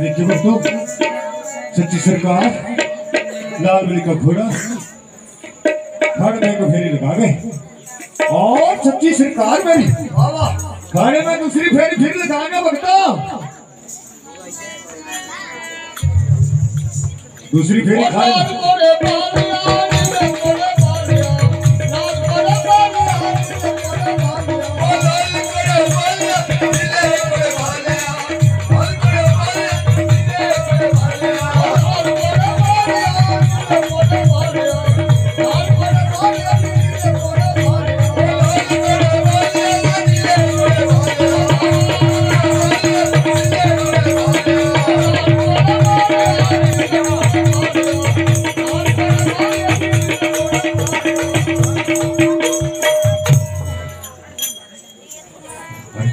देखिए दोस्तों, सच्ची सरकार लाल बलि का घोड़ा खाने में को फेरी लगा गए और सच्ची सरकार मेरी खाने में दूसरी फेरी फिर लगाना बगता। दूसरी फेरी खाने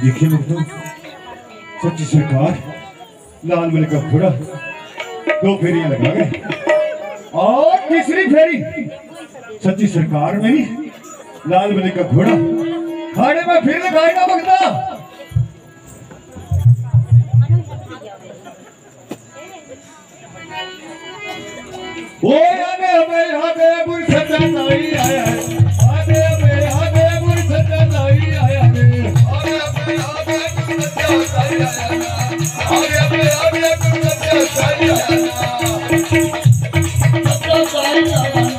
देखिए दोस्तों, सच्ची सरकार लाल बलि का घोड़ा दो फेरियां लगा गए और तीसरी फेरी सच्ची सरकार में ही लाल बलि का घोड़ा खाने में फिर लगाएगा बगदा ओ आगे बुर सच्चा नहीं आया आगे बुर सच्चा नहीं आया आगे बुर सच्चा नहीं आया आगे बुर सच्चा नहीं आया